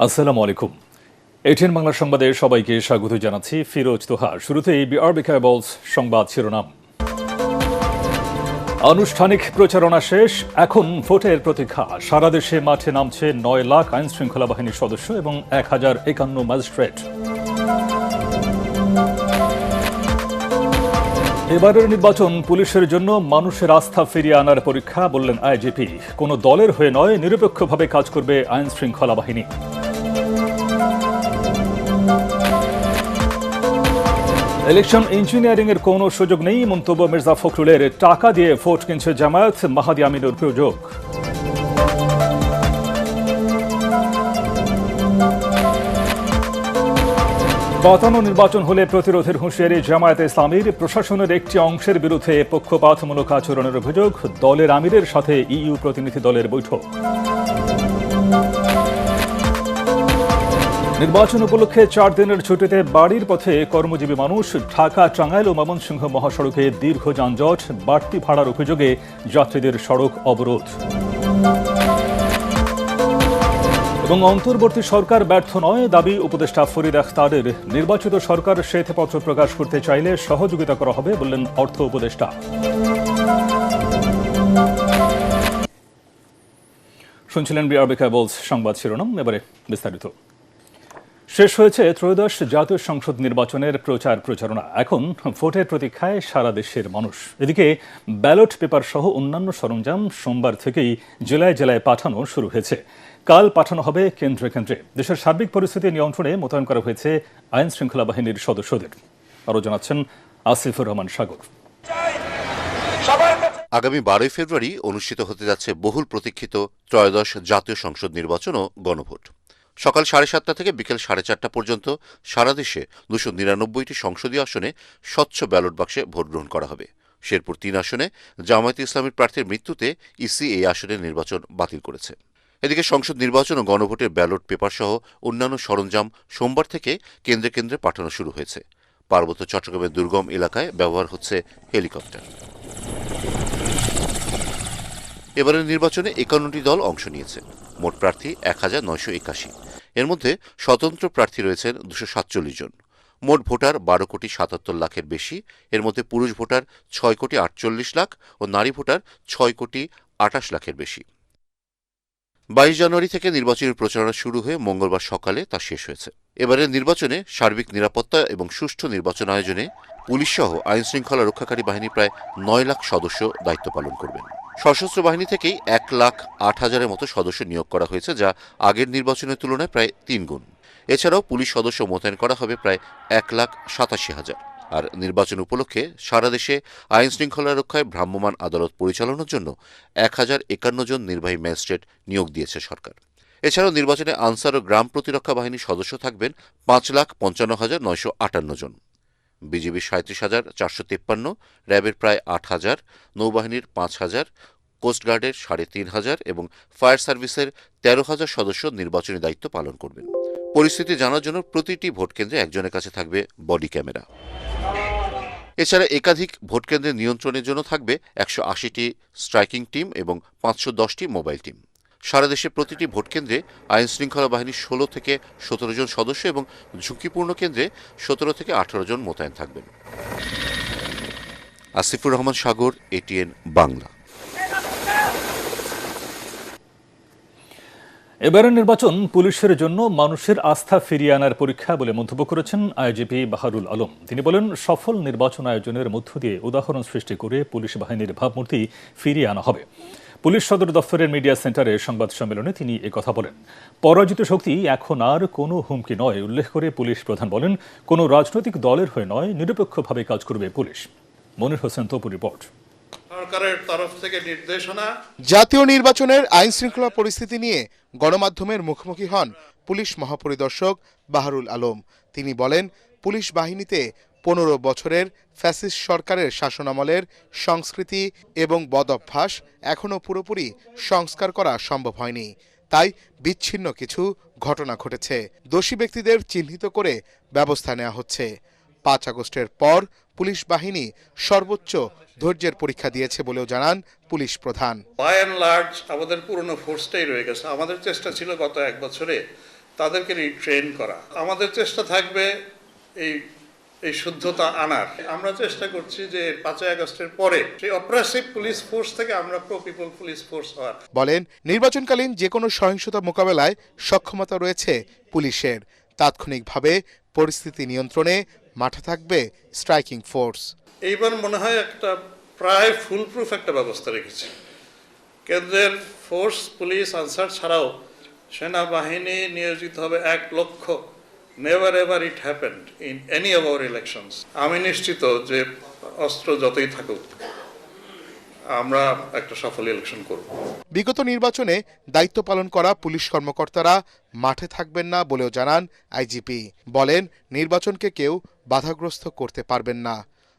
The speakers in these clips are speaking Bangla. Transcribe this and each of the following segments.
আসসালামু আলাইকুম। এটিএন বাংলা সংবাদে সবাইকে স্বাগত জানাচ্ছি। ফিরোজ তোহা। শুরুতেই বিআরবি কেবলস সংবাদ শিরোনাম। আনুষ্ঠানিক প্রচারণা শেষ, এখন ভোটের প্রতীক্ষা। সারা দেশে মাঠে নামছে ৯ লাখ আইন শৃঙ্খলা বাহিনীর সদস্য এবং ১,০৫১ ম্যাজিস্ট্রেট। এবারের নির্বাচন পুলিশের জন্য মানুষের আস্থা ফিরিয়ে আনার পরীক্ষা, বললেন আইজিপি। কোনো দলের হয়ে নয়, নিরপেক্ষভাবে কাজ করবে আইন শৃঙ্খলা বাহিনী। ইলেকশন ইঞ্জিনিয়ারিং এর কোনো সুযোগ নেই, মন্তব্য মির্জা ফখরুলের। টাকা দিয়ে ভোট কিনছে জামায়াত, মাহাদি আমিনুর অভিযোগ। পাতানো নির্বাচন হলে প্রতিরোধের হুঁশিয়ারি জামায়াতে ইসলামীর। প্রশাসনের একটি অংশের বিরুদ্ধে পক্ষপাতমূলক আচরণের অভিযোগ। দলের আমিরের সাথে ইইউ প্রতিনিধি দলের বৈঠক। নির্বাচন উপলক্ষে 4 দিনের ছুটিতে বাড়ির পথে কর্মজীবী মানুষ। ঢাকা, টাঙ্গাইল ও ময়মনসিংহ মহাসড়কে দীর্ঘ যানজট, বাড়তি ভাড়ার অভিযোগে যাত্রীদের সড়ক অবরোধ। এবং অন্তর্বর্তী সরকার ব্যর্থ নয়, দাবি উপদেষ্টা ফরিদ আখতারের। নির্বাচিত সরকার শ্বেতপত্র প্রকাশ করতে চাইলে সহযোগিতা করা হবে, বললেন অর্থ উপদেষ্টা। শুনছিলেন বিআরবি কেবলস সংবাদ শিরোনাম। এবারে বিস্তারিত। শেষ হয়েছে ত্রয়োদশ জাতীয় সংসদ নির্বাচনের প্রচারণা। এখন ভোটের প্রতীক্ষায় সারা দেশের মানুষ। এদিকে ব্যালট পেপার সহ অন্যান্য সরঞ্জাম সোমবার থেকেই জেলায় জেলায় পাঠানো শুরু হয়েছে। কাল পাঠানো হবে কেন্দ্রে কেন্দ্রে। দেশের সার্বিক পরিস্থিতি নিয়ন্ত্রণে মোতায়েন করা হয়েছে আইন শৃঙ্খলা বাহিনীর সদস্যদের। আরও জানাচ্ছেন আসিফুর রহমান সাগর। আগামী 12 ফেব্রুয়ারি অনুষ্ঠিত হতে যাচ্ছে বহুল প্রতীক্ষিত ত্রয়োদশ জাতীয় সংসদ নির্বাচন ও গণভোট। সকাল 7:30 থেকে বিকেল 4:30 পর্যন্ত সারা দেশে 299টি সংসদীয় আসনে স্বচ্ছ ব্যালট বাক্সে ভোট গ্রহণ করা হবে। শেরপুর 3 আসনে জামায়াতে ইসলামীর প্রার্থীর মৃত্যুতে ইসি এই আসনের নির্বাচন বাতিল করেছে। এদিকে সংসদ নির্বাচন ও গণভোটের ব্যালট পেপার সহ অন্যান্য সরঞ্জাম সোমবার থেকে কেন্দ্রে কেন্দ্রে পাঠানো শুরু হয়েছে। পার্বত্য চট্টগ্রামের দুর্গম এলাকায় ব্যবহার হচ্ছে হেলিকপ্টার। এবারের নির্বাচনে 51টি দল অংশ নিয়েছে। মোট প্রার্থী 1981। এর মধ্যে স্বতন্ত্র প্রার্থী রয়েছেন 247 জন। মোট ভোটার 12,77,00,000-এর বেশি। এর মধ্যে পুরুষ ভোটার 6,48,00,000 ও নারী ভোটার 6,28,00,000-এর বেশি। 22 জানুয়ারি থেকে নির্বাচনী প্রচারণা শুরু হয়ে মঙ্গলবার সকালে তা শেষ হয়েছে। এবারের নির্বাচনে সার্বিক নিরাপত্তা এবং সুষ্ঠু নির্বাচন আয়োজনে পুলিশসহ আইন শৃঙ্খলা রক্ষাকারী বাহিনী প্রায় 9 লাখ সদস্য দায়িত্ব পালন করবেন। সশস্ত্র বাহিনী থেকেই 1,08,000-এর মতো সদস্য নিয়োগ করা হয়েছে, যা আগের নির্বাচনের তুলনায় প্রায় 3 গুণ। এছাড়াও পুলিশ সদস্য মোতায়েন করা হবে প্রায় 1,87,000। আর নির্বাচন উপলক্ষে সারা দেশে আইন শৃঙ্খলা রক্ষায় ভ্রাম্যমাণ আদালত পরিচালনার জন্য 1,051 জন নির্বাহী ম্যাজিস্ট্রেট নিয়োগ দিয়েছে সরকার। এছাড়াও নির্বাচনে আনসার ও গ্রাম প্রতিরক্ষা বাহিনীর সদস্য থাকবেন 5,55,958 জন। বিজিবির 37,453, র্যাবের প্রায় 8,000, নৌবাহিনীর 5,000, কোস্টগার্ডের 3,500 এবং ফায়ার সার্ভিসের 13,000 সদস্য নির্বাচনী দায়িত্ব পালন করবেন। পরিস্থিতি জানার জন্য প্রতিটি ভোটকেন্দ্রে একজনের কাছে থাকবে বডি ক্যামেরা। এছাড়া একাধিক ভোটকেন্দ্রের নিয়ন্ত্রণের জন্য থাকবে 180টি স্ট্রাইকিং টিম এবং 510টি মোবাইল টিম। সারা দেশে প্রতিটি ভোটকেন্দ্রে আইন শৃঙ্খলা বাহিনীর 16 থেকে 17 জন সদস্য এবং ঝুঁকিপূর্ণ কেন্দ্রে 17 থেকে 18 জন মোতায়েন থাকবেন। আসিফুর রহমান সাগর, এটিএন বাংলা। এবারের নির্বাচন পুলিশের জন্য মানুষের আস্থা ফিরিয়ে আনার পরীক্ষা বলে মন্তব্য করেছেন আইজিপি বাহারুল আলম। তিনি বলেন, সফল নির্বাচন আয়োজনের মধ্য দিয়ে উদাহরণ সৃষ্টি করে পুলিশ বাহিনীর ভাবমূর্তি ফিরিয়ে আনা হবে। পুলিশ সদর দফতরের মিডিয়া সেন্টারে সংবাদ সম্মেলনে তিনি একথা বলেন। পরাজিত শক্তি এখন আর কোনো হুমকি নয় উল্লেখ করে পুলিশ প্রধান বলেন, কোনো রাজনৈতিক দলের হয়ে নয়, নিরপেক্ষভাবে কাজ করবে পুলিশ। মনির হোসেন তপু রিপোর্ট। সরকারের তরফ থেকে নির্দেশনা। জাতীয় নির্বাচনের আইন শৃঙ্খলা পরিস্থিতি নিয়ে গণমাধ্যমের মুখোমুখি হন পুলিশ মহাপরিদর্শক বাহারুল আলম। তিনি বলেন, পুলিশ বাহিনীতে 15 বছরের ফ্যাসিস্ট সরকারের শাসনামলের সংস্কৃতি এবং বদঅভ্যাস এখনও পুরোপুরি সংস্কার করা সম্ভব হয়নি। তাই বিচ্ছিন্ন কিছু ঘটনা ঘটেছে। দোষী ব্যক্তিদের চিহ্নিত করে ব্যবস্থা নেওয়া হচ্ছে। 5 আগস্টের পর পুলিশ বাহিনী সর্বোচ্চ ধৈর্যের পরীক্ষা দিয়েছে বলেও জানান পুলিশ প্রধান। বাই অ্যান্ড লার্জ আমাদের পুরনো ফোর্সটাই রয়ে গেছে। আমাদের চেষ্টা ছিল গত 1 বছরে তাদেরকে রিট্রেন করা। আমাদের চেষ্টা থাকবে এই শুদ্ধতা আনার। আমরা চেষ্টা করছি যে 5ই আগস্টের পরে সেই অপারেটিভ পুলিশ ফোর্স থেকে আমরা প্রো পিপল পুলিশ ফোর্স হওয়ার। বলেন নির্বাচনকালীন যে কোনো সহিংসতা মোকাবেলায় সক্ষমতা রয়েছে পুলিশের। তাৎক্ষণিকভাবে পরিস্থিতি নিয়ন্ত্রণে মাঠে থাকবে স্ট্রাইকিং ফোর্স। এইবার মনে হয় একটা প্রায় ফুলপ্রুফ একটা ব্যবস্থা রেখেছি। কেন্দ্রের ফোর্স, পুলিশ, আনসার ছাড়াও সেনাবাহিনী নিয়োজিত হবে 1 লক্ষ। Never ever it happened in any of our elections. আমি নিশ্চিত যে অস্ত্র যতই থাকুক আমরা একটা সফল ইলেকশন করব। বিগত নির্বাচনে দায়িত্ব পালন করা পুলিশ কর্মকর্তারা মাঠে থাকবেন না বলেও জানান আইজিপি। বলেন নির্বাচনকে কেউ বাধাগ্রস্ত করতে পারবেন না।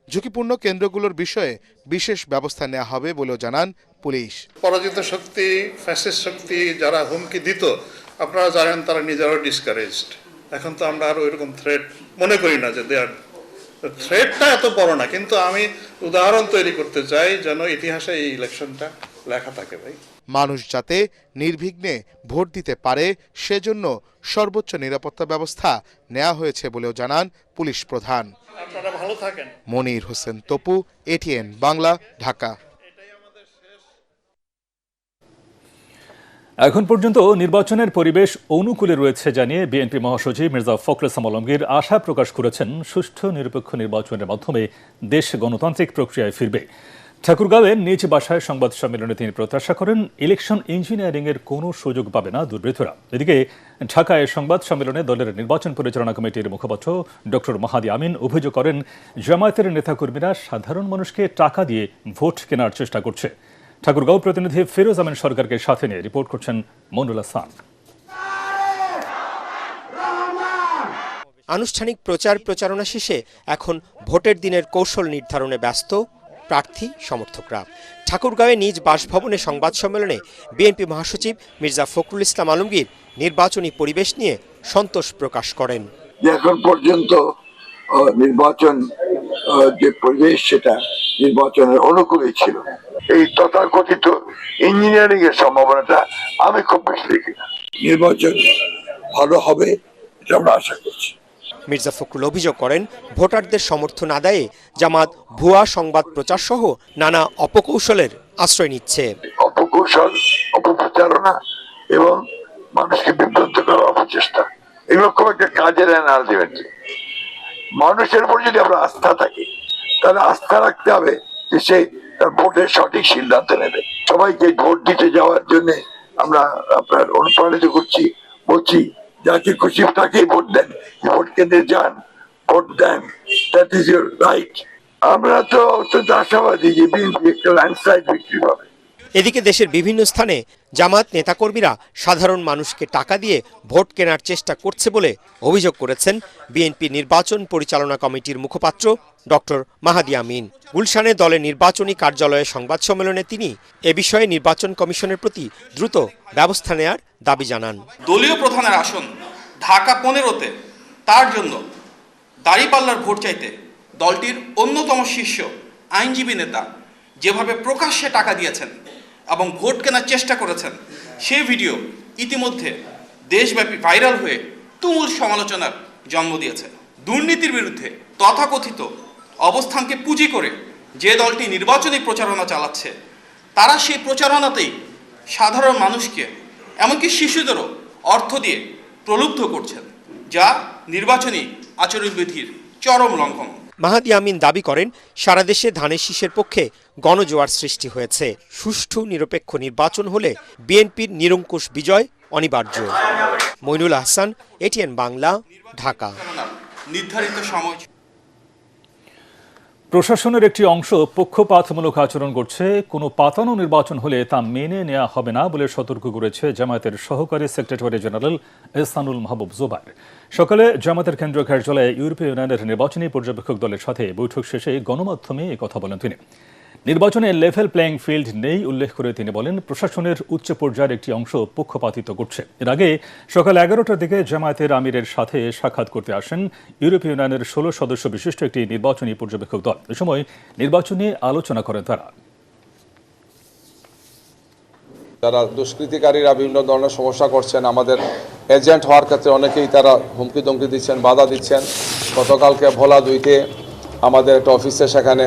ঝুঁকিপূর্ণ কেন্দ্রগুলোর বিষয়ে বিশেষ ব্যবস্থা নেওয়া হবে বলেও জানান পুলিশ। পরাজিত শক্তি, ফ্যাসিস্ট শক্তি যারা হুমকি দিত, আপনারা জানেন তারা নিজেরাও ডিসকারেজড। এখন তো আমরা আর ওইরকম থ্রেট মনে করি না যে থ্রেটটা এত বড় না, কিন্তু আমি উদাহরণ তৈরি করতে চাই যেন ইতিহাসে এই ইলেকশনটা লেখা থাকে। ভাই, মানুষ যাতে নির্বিঘ্নে ভোট দিতে পারে সেজন্য সর্বোচ্চ নিরাপত্তা ব্যবস্থা নেওয়া হয়েছে বলেও জানান পুলিশ প্রধান। আপনারা ভালো থাকেন। মনির হোসেন তপু, এটিএন বাংলা, ঢাকা। এখন পর্যন্ত নির্বাচনের পরিবেশ অনুকূলে রয়েছে জানিয়ে বিএনপি মহাসচিব মির্জা ফখরুল ইসলাম আলমগীর আশা প্রকাশ করেছেন সুষ্ঠু নিরপেক্ষ নির্বাচনের মাধ্যমে দেশ গণতান্ত্রিক প্রক্রিয়ায় ফিরবে। ঠাকুরগাঁওয়ের নিজ বাসায় সংবাদ সম্মেলনে তিনি প্রত্যাশা করেন ইলেকশন ইঞ্জিনিয়ারিংয়ের কোনো সুযোগ পাবে না দুর্বৃত্তরা। এদিকে ঢাকায় সংবাদ সম্মেলনে দলের নির্বাচন পরিচালনা কমিটির মুখপাত্র ডক্টর মাহাদি আমিন অভিযোগ করেন জামায়াতের নেতাকর্মীরা সাধারণ মানুষকে টাকা দিয়ে ভোট কেনার চেষ্টা করছে। ঠাকুরগাঁও প্রতিনিধি ফিরোজ আমিন সরকারকে সাথে নিয়ে রিপোর্ট করছেন মনুল হাসান। আনুষ্ঠানিক প্রচারণা শেষে এখন ভোটের দিনের কৌশল নির্ধারণে ব্যস্ত প্রার্থী সমর্থকরা। ঠাকুরগাঁওয়ে নিজ বাসভবনে সংবাদ সম্মেলনে বিএনপি মহাসচিব মির্জা ফখরুল ইসলাম আলমগীর নির্বাচনী পরিবেশ নিয়ে সন্তোষ প্রকাশ করেন। এখন পর্যন্ত নির্বাচন যে পরিবেশ সেটা নির্বাচনের অনুকূলে ছিল। এই তথাকথিত ইঞ্জিনিয়ারিং এর সম্ভাবনাটা আমি খুব বেশি দেখি না। নির্বাচন ভালো হবে এটা আমরা আশা করছি। মির্জা ফখরুল অভিযোগ করেন ভোটারদের সমর্থন আদায়ে জামাত ভুয়া সংবাদ প্রচার সহ নানা অপকৌশলের আশ্রয় নিচ্ছে। অপকৌশল, অপপ্রচারণা এবং মানুষকে বিভ্রান্ত করার অপচেষ্টা, এগুলো খুব একটা কাজের না। আলটিমেটলি মানুষের উপর যদি আমরা আস্থা থাকি তাহলে আস্থা রাখতে হবে যে সে তার ভোটের সঠিক সিদ্ধান্ত নেবে। সবাইকে ভোট দিতে যাওয়ার জন্য আমরা আপনার অনুপ্রাণিত করছি, বলছি যাকে খুশি তাকেই ভোট দেন, ভোট কেন্দ্রে যান, ভোট দেন, দ্যাট ইজ ইউর রাইট। আমরা তো অত্যন্ত আশাবাদী যে বিএনপি একটা ল্যান্ডস্লাইড বিক্রি পাবে। এদিকে দেশের বিভিন্ন স্থানে জামাত নেতাকর্মীরা সাধারণ মানুষকে টাকা দিয়ে ভোট কেনার চেষ্টা করছে বলে অভিযোগ করেছেন বিএনপি নির্বাচন পরিচালনা কমিটির মুখপাত্র ডক্টর মাহাদি আমিন। গুলশানে দলের নির্বাচনী কার্যালয়ে সংবাদ সম্মেলনে তিনি এ বিষয়ে নির্বাচন কমিশনের প্রতি দ্রুত ব্যবস্থা নেয়ার দাবি জানান। দলীয় প্রধানের আসন ঢাকা 15-তে তার জন্য দাঁড়িপাল্লার ভোট চাইতে দলটির অন্যতম শীর্ষ আইনজীবী নেতা যেভাবে প্রকাশ্যে টাকা দিয়েছেন এবং ভোট কেনার চেষ্টা করেছেন, সেই ভিডিও ইতিমধ্যে দেশব্যাপী ভাইরাল হয়ে তুমুল সমালোচনার জন্ম দিয়েছে। দুর্নীতির বিরুদ্ধে তথাকথিত অবস্থানকে পুঁজি করে যে দলটি নির্বাচনী প্রচারণা চালাচ্ছে, তারা সেই প্রচারণাতেই সাধারণ মানুষকে এমনকি শিশুদেরও অর্থ দিয়ে প্রলুব্ধ করছেন, যা নির্বাচনী আচরণবিধির চরম লঙ্ঘন। মাহাদি আমিন দাবি করেন সারা দেশে ধানের শীষের পক্ষে গণজোয়ার সৃষ্টি হয়েছে। সুষ্ঠু নিরপেক্ষ নির্বাচন হলে বিএনপির নিরঙ্কুশ বিজয় অনিবার্য। মইনুল হাসান, এটিএন বাংলা, ঢাকা। নির্ধারিত সময়। প্রশাসনের একটি অংশ পক্ষপাতমূলক আচরণ করছে, কোনো পাতানো নির্বাচন হলে তা মেনে নেওয়া হবে না বলে সতর্ক করেছে জামায়াতের সহকারী সেক্রেটারি জেনারেল এহসানুল মাহবুব জুবায়ের। সকালে জামায়াতের কেন্দ্রীয় কার্যালয়ে ইউরোপীয় ইউনিয়নের নির্বাচনী পর্যবেক্ষক দলের সাথে বৈঠক শেষে গণমাধ্যমে কথা বলেন তিনি। নির্বাচনে লেভেল প্লেইং ফিল্ড নেই উল্লেখ করে তিনি বলেন প্রশাসনের উচ্চ পর্যায়ের একটি অংশ পক্ষপাতিত্ব করছে। এর আগে সকাল 11টার দিকে জামায়াতের আমিরের সাথে সাক্ষাৎ করতে আসেন ইউরোপীয় ইউনিয়নের 16 সদস্য বিশিষ্ট একটি নির্বাচনী পর্যবেক্ষক দল। এ সময় নির্বাচন নিয়ে আলোচনা করেন তারা। যারা দুষ্কৃতিকারীরা বিভিন্ন ধরনের সমস্যা করছেন, আমাদের এজেন্ট হওয়ার ক্ষেত্রে অনেকেই তারা হুমকি দমকি দিচ্ছেন, বাধা দিচ্ছেন। গতকালকে ভোলা 2-তে আমাদের একটা অফিসে সেখানে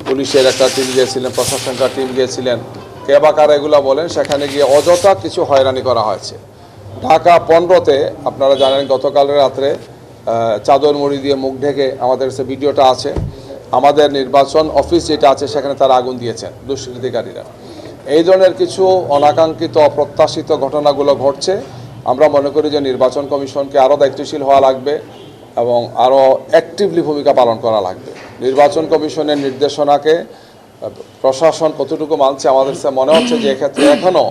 পুলিশের একটা টিম গিয়েছিলেন, প্রশাসনকার টিম গিয়েছিলেন, কে বা কারা এগুলো বলেন, সেখানে গিয়ে অযথা কিছু হয়রানি করা হয়েছে। ঢাকা 15-তে আপনারা জানেন গতকালের রাত্রে চাদর মুড়ি দিয়ে মুখ ঢেকে, আমাদের কাছে ভিডিওটা আছে, আমাদের নির্বাচন অফিস যেটা আছে সেখানে তারা আগুন দিয়েছেন দুষ্কৃতিকারীরা। এই ধরনের কিছু অনাকাঙ্ক্ষিত অপ্রত্যাশিত ঘটনাগুলো ঘটছে। আমরা মনে করি যে নির্বাচন কমিশনকে আরও দায়িত্বশীল হওয়া লাগবে এবং আরও অ্যাক্টিভলি ভূমিকা পালন করা লাগবে। নির্বাচন কমিশনের নির্দেশনাকে প্রশাসন কতটুকু মানছে, আমাদের কাছে মনে হচ্ছে যে এক্ষেত্রে এখনও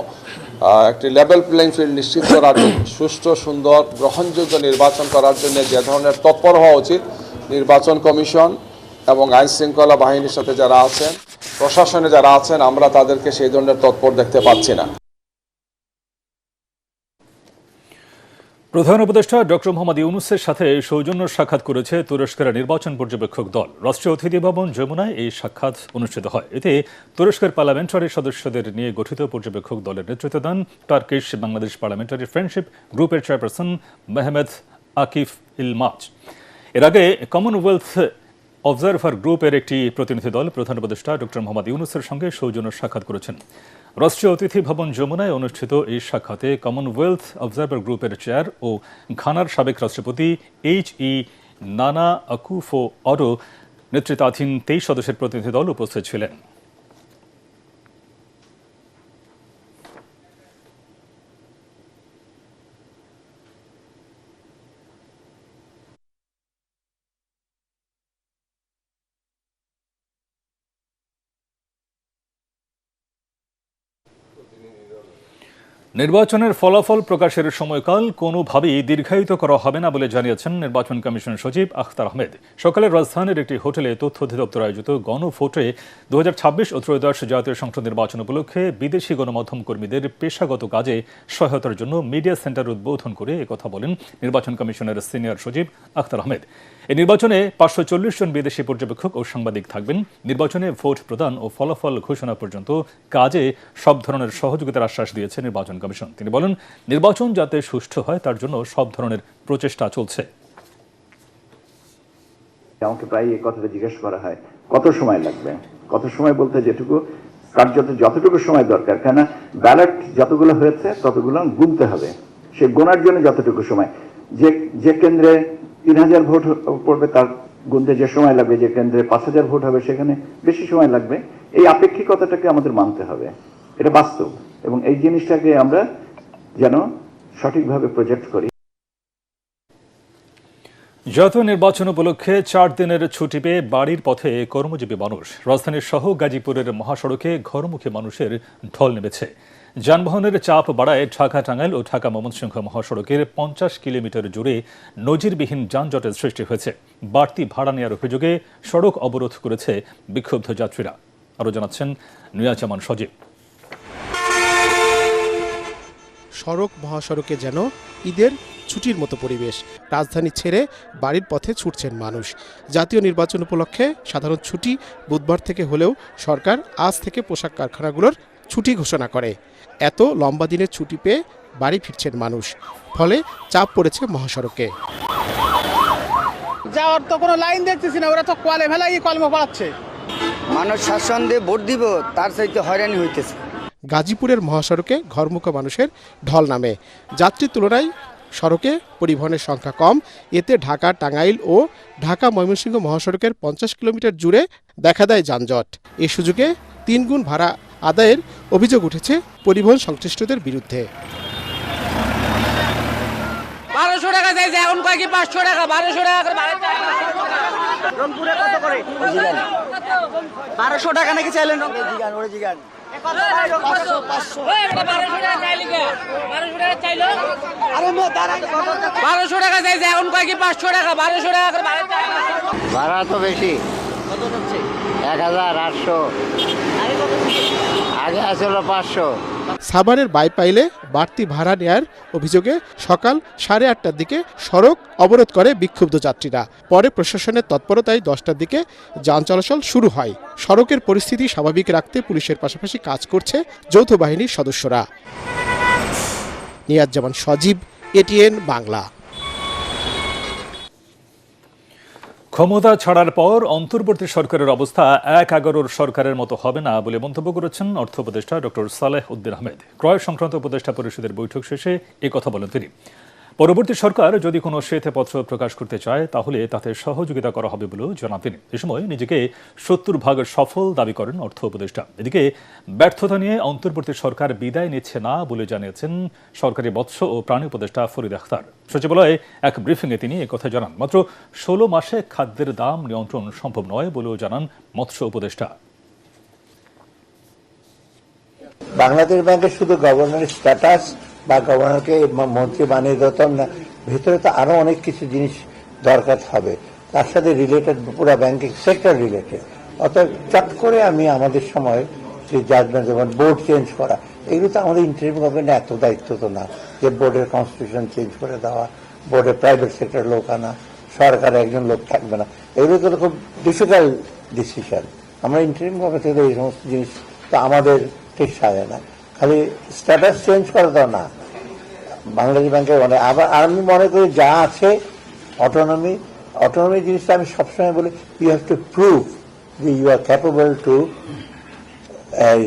একটি লেভেল প্লেইং ফিল্ড নিশ্চিত করার জন্য, সুষ্ঠু সুন্দর গ্রহণযোগ্য নির্বাচন করার জন্য যে ধরনের তৎপর হওয়া উচিত, নির্বাচন কমিশন এবং আইন শৃঙ্খলা বাহিনীর সাথে যারা আছেন, প্রশাসনে যারা আছেন, আমরা তাদেরকে সেই ধরনের তৎপর দেখতে পাচ্ছি না। প্রধান উপদেষ্টা ডক্টর মোহাম্মদ ইউনূসের সাথে সৌজন্য সাক্ষাৎ করেছে তুরস্কের নির্বাচন পর্যবেক্ষক দল। রাষ্ট্রীয় অতিথি ভবন যমুনায় এই সাক্ষাৎ অনুষ্ঠিত হয়। এতে তুরস্কের পার্লামেন্টারি সদস্যদের নিয়ে গঠিত পর্যবেক্ষক দলের নেতৃত্ব দেন টার্কিশ বাংলাদেশ পার্লামেন্টারি ফ্রেন্ডশিপ গ্রুপের চেয়ারপারসন মেহমেদ আকিফ ইলমাজ। এর আগে কমনওয়েলথ অবজারভার গ্রুপের একটি প্রতিনিধি দল প্রধান উপদেষ্টা ডক্টর মোহাম্মদ ইউনূসের সঙ্গে সৌজন্য সাক্ষাৎ করেছেন। রাষ্ট্রীয় অতিথি ভবন যমুনায় অনুষ্ঠিত এই সাক্ষাতে কমনওয়েলথ অবজারভার গ্রুপের চেয়ার ও ঘানার সাবেক রাষ্ট্রপতি এইচ.ই. নানা আকুফো-অডো নেতৃত্বাধীন 23 সদস্যের প্রতিনিধি দল উপস্থিত ছিলেন। নির্বাচনের ফলাফল প্রকাশের সময়কাল কোনোভাবেই দীর্ঘায়িত করা হবে না বলে জানিয়েছেন নির্বাচন কমিশন সচিব আখতার আহমেদ। সকালে রাজধানীর একটি হোটেলে তথ্য অধিদপ্তর আয়োজিত গণভোটে 2026 ও ত্রয়োদশ জাতীয় সংসদ নির্বাচন উপলক্ষে বিদেশি গণমাধ্যম কর্মীদের পেশাগত কাজে সহায়তার জন্য মিডিয়া সেন্টার উদ্বোধন করে একথা বলেন নির্বাচন কমিশনের সিনিয়র সচিব আখতার আহমেদ। এই নির্বাচনে 540 জন বিদেশি পর্যবেক্ষক ও সাংবাদিক থাকবেন। নির্বাচনে ভোট প্রদান ও ফলাফল ঘোষণা পর্যন্ত কাজে সব ধরনের সহযোগিতার আশ্বাস দিয়েছে নির্বাচন কমিশন। তিনি বলেন, নির্বাচন যাতে সুষ্ঠু হয় তার জন্য সব ধরনের প্রচেষ্টা চলছে। আমাকে প্রায় এই কথাটা জিজ্ঞেস করা হয়, কত সময় লাগবে? কত সময় বলতে যেটুকু কার্যত যতটুকু সময় দরকার, কেন ব্যালট যতগুলো হয়েছে ততগুলো গুনতে হবে, সে গোনার জন্য যতটুকু সময়, যে কেন্দ্রে 3000 ভোট পড়বে তার গুনতে যে সময় লাগবে, যে কেন্দ্রে 5000 ভোট হবে সেখানে বেশি সময় লাগবে। এই আপেক্ষিকতাটাকে আমাদের মানতে হবে, এটা বাস্তব, এবং এই জিনিসটাকে আমরা যেন সঠিকভাবে প্রজেক্ট করি। জাতীয় নির্বাচন উপলক্ষে 4 দিনের ছুটি পেয়ে বাড়ির পথে কর্মজীবী মানুষ। রাজধানীর সহ গাজীপুরের মহাসড়কে ঘরমুখী মানুষের ঢল নেমেছে। যানবাহনের চাপ বাড়ায় ঢাকা টাঙ্গাইল ও ঢাকা ময়মনসিংহ মহাসড়কের 50 কিলোমিটার জুড়ে নজিরবিহীন যানজটের সৃষ্টি হয়েছে। বাড়তি ভাড়া নেওয়ার অভিযোগে সড়ক অবরোধ করেছে বিক্ষুব্ধ যাত্রীরা। আরও জানাচ্ছেন নিয়াজামান সজীব। সড়ক মহাসড়কে যেন ঈদের ছুটির মতো পরিবেশ। রাজধানী ছেড়ে বাড়ির পথে ছুটছেন মানুষ। জাতীয় নির্বাচন উপলক্ষে সাধারণ ছুটি বুধবার থেকে হলেও সরকার আজ থেকে পোশাক কারখানাগুলোর ছুটি ঘোষণা করে। এত লম্বা দিনের ছুটি পেয়ে বাড়ি ফিরছেন মানুষ, ফলে চাপ পড়েছে মহাসড়কে। যাওয়ার তো কোনো লাইন দেখতেছি না, ওরা তো কলে ফেলাই কলম পাচ্ছে। মানুষ স্বাচ্ছন্দ্যে ভোট দিব তার চাইতে হয়রানি হইতেছে। গাজীপুরের মহাসড়কে ঘরমুখো মানুষের ঢল নামে। যাত্রীর তুলনায় সড়কে পরিবহনের সংখ্যা কম। এতে ঢাকা টাঙ্গাইল ও ঢাকা ময়মনসিংহ মহাসড়কের 50 কিলোমিটার জুড়ে দেখা দেয় যানজট। এ সুযোগে 3 গুণ ভাড়া আদায়ের অভিযোগ উঠেছে পরিবহন সংশ্লিষ্টদের বিরুদ্ধে। 1200 টাকা চাইছে, এখন কয় কি 500 টাকা, 1200 টাকা রংপুরে কত করে? 1200 টাকা নাকি চাইলেন? জিগান 1200 টাকা চাইছে, এখন কয় কি 500 টাকা, 1200 টাকা ভাড়া তো বেশি। কত হচ্ছে? 1800। আগে আসলে 500। সাভারের বাইপাইলে বাড়তি ভাড়া নেয়ার অভিযোগে সকাল 8:30টার দিকে সড়ক অবরোধ করে বিক্ষুব্ধ যাত্রীরা। পরে প্রশাসনের তৎপরতায় 10টার দিকে যান চলাচল শুরু হয়। সড়কের পরিস্থিতি স্বাভাবিক রাখতে পুলিশের পাশাপাশি কাজ করছে যৌথ বাহিনীর সদস্যরা। নিয়াজ জামান সজীব, এটিএন বাংলা। ক্ষমতা ছাড়ার পর অন্তর্বর্তী সরকারের অবস্থা 11 সরকারের মতো হবে না বলে মন্তব্য করেছেন অর্থ উপদেষ্টা ডক্টর সালেহ উদ্দিন আহমেদ। ক্রয় সংক্রান্ত উপদেষ্টা পরিষদের বৈঠক শেষে এই কথা বলেন তিনি। পরবর্তী সরকার যদি কোনো শ্বেতপত্র প্রকাশ করতে চায় তাহলে তাতে সহযোগিতা করা হবে বলেও জানান তিনি। এ সময় নিজেকে 70% সফল দাবি করেন অর্থ উপদেষ্টা। এদিকে ব্যর্থতা নিয়ে অন্তর্বর্তী সরকার বিদায় নিচ্ছে না বলে জানিয়েছেন সরকারি মৎস্য ও প্রাণী উপদেষ্টা ফরিদ আখতার। সচিবালয়ে এক ব্রিফিংয়ে তিনি একথা জানান। মাত্র 16 মাসে খাদ্যের দাম নিয়ন্ত্রণ সম্ভব নয় বলেও জানান মৎস্য উপদেষ্টা। বাংলাদেশ ব্যাংকের শুধু গভর্নরের স্ট্যাটাস বা গভর্নরকে মন্ত্রী বানিয়ে দিতাম না, ভেতরে তো আরো অনেক কিছু জিনিস দরকার হবে, তার সাথে রিলেটেড পুরো ব্যাংকিং সেক্টর রিলেটেড। অর্থাৎ চট করে আমি আমাদের সময় যে জাজমেন্ট, যেমন বোর্ড চেঞ্জ করা, এগুলো তো আমাদের ইন্টারিম গভর্নমেন্টের এত দায়িত্ব তো না যে বোর্ডের কনস্টিটিউশন চেঞ্জ করে দেওয়া, বোর্ডের প্রাইভেট সেক্টর লোক আনা, সরকারে একজন লোক থাকবে না, এগুলো তো খুব ডিফিকাল্ট ডিসিশন। আমরা ইন্টারিম গভর্নমেন্টে এই সমস্ত জিনিস তো আমাদের ঠিক সাজে না, খালি স্ট্যাটাস চেঞ্জ করা তো না। বাংলাদেশ ব্যাংকের মানে আবার আমি মনে করি যা আছে অটোনমি জিনিসটা আমি সবসময় বলি, ইউ হ্যাভ টু প্রুভ যে ইউ আর ক্যাপেবল টু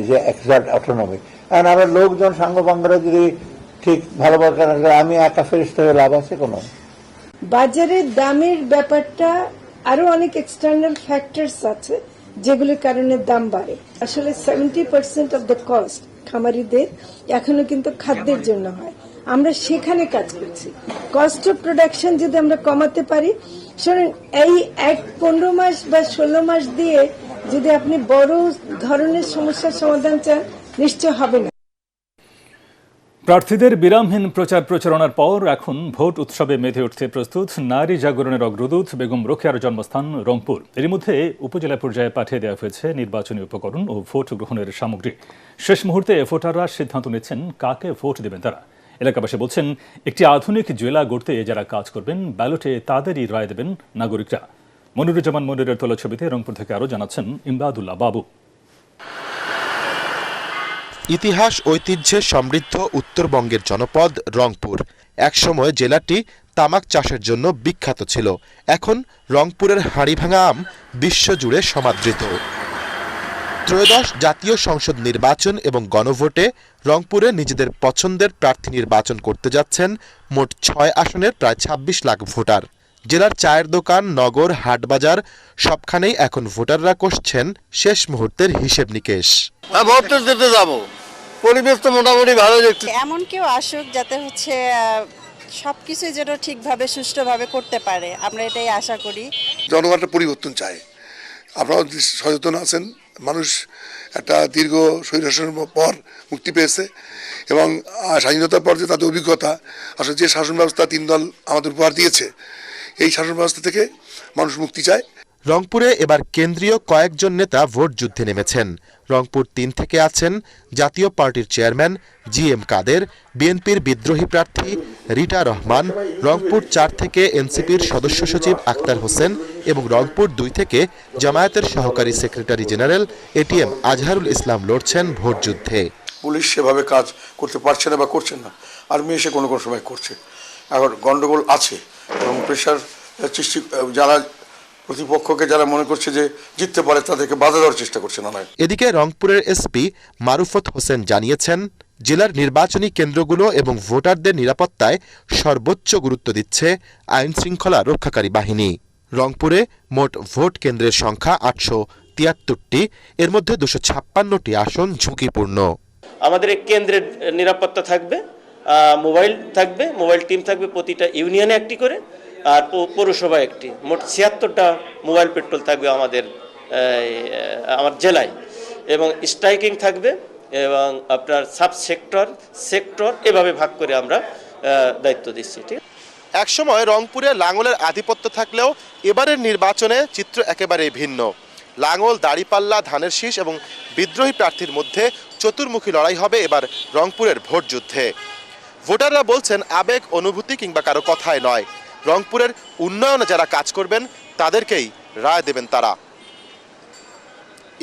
যে এক্সার্ট অটোনমি। কারণ আমার লোকজন সাঙ্গপাঙ্গরা যদি ঠিক ভালো করে, আমি একা ফেরিস্ত হয়ে লাভ আছে কোনো? বাজারের দামের ব্যাপারটা আরো অনেক এক্সটার্নাল ফ্যাক্টরস আছে যেগুলোর কারণে দাম বাড়ে। আসলে 70% অফ দ্য কস্ট খামারিদের এখনো কিন্তু খাদ্যের জন্য হয়। আমরা সেখানে কাজ করছি। কস্ট অফ প্রোডাকশন যদি আমরা কমাতে পারি, শুনুন, এই 15 মাস বা 16 মাস দিয়ে যদি আপনি বড় ধরনের সমস্যার সমাধান চান, নিশ্চয় হবে না। প্রার্থীদের বিরামহীন প্রচার প্রচারণার পর এখন ভোট উৎসবে মেতে উঠতে প্রস্তুত নারী জাগরণের অগ্রদূত বেগম রোকেয়ার জন্মস্থান রংপুর। এর মধ্যে উপজেলা পর্যায়ে পাঠিয়ে দেওয়া হয়েছে নির্বাচনী উপকরণ ও ভোট গ্রহণের সামগ্রী। শেষ মুহূর্তে ভোটাররা সিদ্ধান্ত নিচ্ছেন কাকে ভোট দেবেন তারা। এলাকাবাসী বলছেন, একটি আধুনিক জেলা গড়তে যারা কাজ করবেন ব্যালটে তাদেরই রায় দেবেন নাগরিকরা। মনিরুজ্জামান মনিরের তোলা ছবিতে রংপুর থেকে আরও জানাচ্ছেন ইমদাদুল্লাহ বাবু। ইতিহাস ঐতিহ্যে সমৃদ্ধ উত্তরবঙ্গের জনপদ রংপুর। একসময় জেলাটি তামাক চাষের জন্য বিখ্যাত ছিল। এখন রংপুরের হাড়িভাঙা আম বিশ্বজুড়ে সমাদৃত। ত্রয়োদশ জাতীয় সংসদ নির্বাচন এবং গণভোটে রংপুরে নিজেদের পছন্দের প্রার্থী নির্বাচন করতে যাচ্ছেন মোট 6 আসনের প্রায় 26 লাখ ভোটার। জেলার চায়ের দোকান, নগর, হাটবাজার সবখানেই এখন ভোটাররা কষছেন শেষ মুহূর্তের হিসেব নিকেশ। ভোট তো দিতে যাবো, পরিবেশ তো মোটামুটি ভালো দেখতে। এমন কেউ আসুক যাতে সবকিছুই যেন ঠিকভাবে সুষ্ঠুভাবে করতে পারে, আমরা এটাই আশা করি। জনগণের পরিবর্তন চায়, আপনারাও সচেতন আছেন। মানুষ একটা দীর্ঘ স্বৈরশাসনের পর মুক্তি পেয়েছে এবং স্বাধীনতার পর যে তাদের অভিজ্ঞতা, আসলে যে শাসন ব্যবস্থা 3 দল আমাদের উপহার দিয়েছে, এই শাসন ব্যবস্থা থেকে মানুষ মুক্তি চায়। রংপুরে এবার কেন্দ্রীয় কয়েকজন নেতা ভোট যুদ্ধে নেমেছেন। রংপুর 3 থেকে আছেন জাতীয় পার্টির চেয়ারম্যান GM কাদের, বিএনপির বিদ্রোহী প্রার্থী রিটা রহমান, রংপুর 4 থেকে এনসিপির সদস্য সচিব আক্তার হোসেন এবং রংপুর 2 থেকে জামায়াতের সহকারী secretary general ATM Azharul Islam লড়ছেন ভোট যুদ্ধে। পুলিশ সেভাবে কাজ করতে পারছে না বা করছেন না, আর্মি এসে কোনো কোনো সময় করছে। এখন গন্ডগোল আছে এবং প্রেশার সৃষ্টি, যারা প্রতিপক্ষকে যারা মনে করছে যে জিততে পারে তাদেরকে বাধা দেওয়ার চেষ্টা করছে না। এদিকে রংপুরের এসপি মারুফত হোসেন জানিয়েছেন, জেলার নির্বাচনী কেন্দ্রগুলো এবং ভোটারদের নিরাপত্তায় সর্বোচ্চ গুরুত্ব দিচ্ছে আইন শৃঙ্খলা রক্ষাকারী বাহিনী। রংপুরে মোট ভোট কেন্দ্রের সংখ্যা 873টি, এর মধ্যে 256টি আসন ঝুঁকিপূর্ণ। আমাদের এই কেন্দ্রের নিরাপত্তা থাকবে, মোবাইল থাকবে, মোবাইল টিম থাকবে প্রতিটা ইউনিয়নে একটি করে, আর পৌরসভায় একটি। মোট 76টা মোবাইল পেট্রোল থাকবে আমার জেলায়, এবং স্ট্রাইকিং থাকবে এবং আপনার সাব সেক্টর এভাবে ভাগ করে আমরা দায়িত্ব দিচ্ছি। ঠিক একসময় রংপুরে লাঙ্গলের আধিপত্য থাকলেও এবারের নির্বাচনে চিত্র একেবারেই ভিন্ন। লাঙ্গল, দাড়িপাল্লা, ধানের শীষ এবং বিদ্রোহী প্রার্থীর মধ্যে চতুর্মুখী লড়াই হবে এবার রংপুরের ভোট যুদ্ধে। ভোটাররা বলছেন আবেগ, অনুভূতি কিংবা কারো কথায় নয়, রংপুরের উন্নয়নে যারা কাজ করবেন তাদেরকেই রায় দেবেন তারা।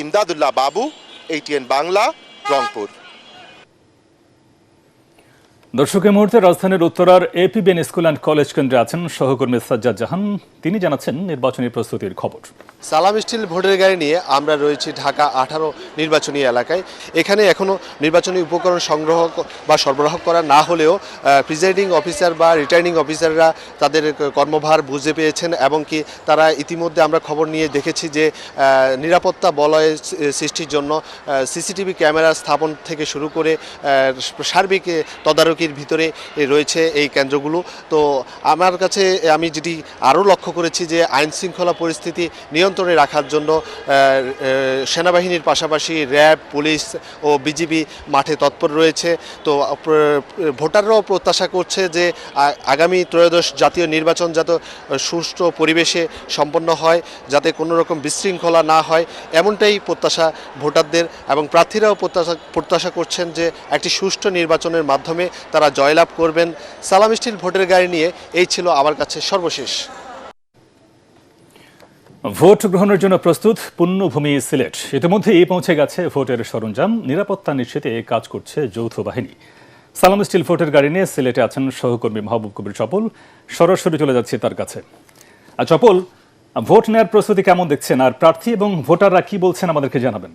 ইমদাদুল্লাহ বাবু, ATN বাংলা, রংপুর। দর্শক, এই মুহূর্তে রাজধানীর উত্তরার APBN স্কুল অ্যান্ড কলেজ কেন্দ্রে আছেন সহকর্মী সাজ্জাদ জাহান। তিনি জানাচ্ছেন নির্বাচনী প্রস্তুতির খবর। সালাম স্টিল ভোটের গাড়ি নিয়ে আমরা রয়েছি ঢাকা 18 নির্বাচনী এলাকায়। এখানে এখনও নির্বাচনী উপকরণ সংগ্রহ বা সরবরাহ করা না হলেও প্রিজাইডিং অফিসার বা রিটার্নিং অফিসাররা তাদের কর্মভার বুঝে পেয়েছেন এবং কি তারা ইতিমধ্যে আমরা খবর নিয়ে দেখেছি যে নিরাপত্তা বলয় সৃষ্টির জন্য CCTV ক্যামেরা স্থাপন থেকে শুরু করে সার্বিক তদারকির ভিতরে রয়েছে এই কেন্দ্রগুলো। তো আমার কাছে আমি যেটি আরও লক্ষ্য করেছি যে আইন শৃঙ্খলা পরিস্থিতি নিয়ন্ত্রণে রাখার জন্য সেনাবাহিনীর পাশাপাশি র্যাব, পুলিশ ও বিজিবি মাঠে তৎপর রয়েছে। তো ভোটাররাও প্রত্যাশা করছে যে আগামী ত্রয়োদশ জাতীয় নির্বাচন যাতে সুষ্ঠু পরিবেশে সম্পন্ন হয়, যাতে কোনো রকম বিশৃঙ্খলা না হয়, এমনটাই প্রত্যাশা ভোটারদের। এবং প্রার্থীরাও প্রত্যাশা করছেন যে একটি সুষ্ঠু নির্বাচনের মাধ্যমে তারা জয়লাভ করবেন। সালাম স্টিল ভোটের গাড়ি নিয়ে এই ছিল আমার কাছে সর্বশেষ। ভোট গ্রহণের জন্য প্রস্তুত পুণ্যভূমি সিলেট। ইতিমধ্যেই পৌঁছে গেছে ভোটের সরঞ্জাম, নিরাপত্তা নিশ্চিতে কাজ করছে যৌথ বাহিনী। সালাম স্টিল ভোটের গাড়ি নিয়ে সিলেটে আছেন সহকর্মী মাহবুব কবির চপল। সরাসরি চলে যাচ্ছে তার কাছে। চপল, ভোট নেওয়ার প্রস্তুতি কেমন দেখছেন, আর প্রার্থী এবং ভোটাররা কি বলছেন আমাদেরকে জানাবেন।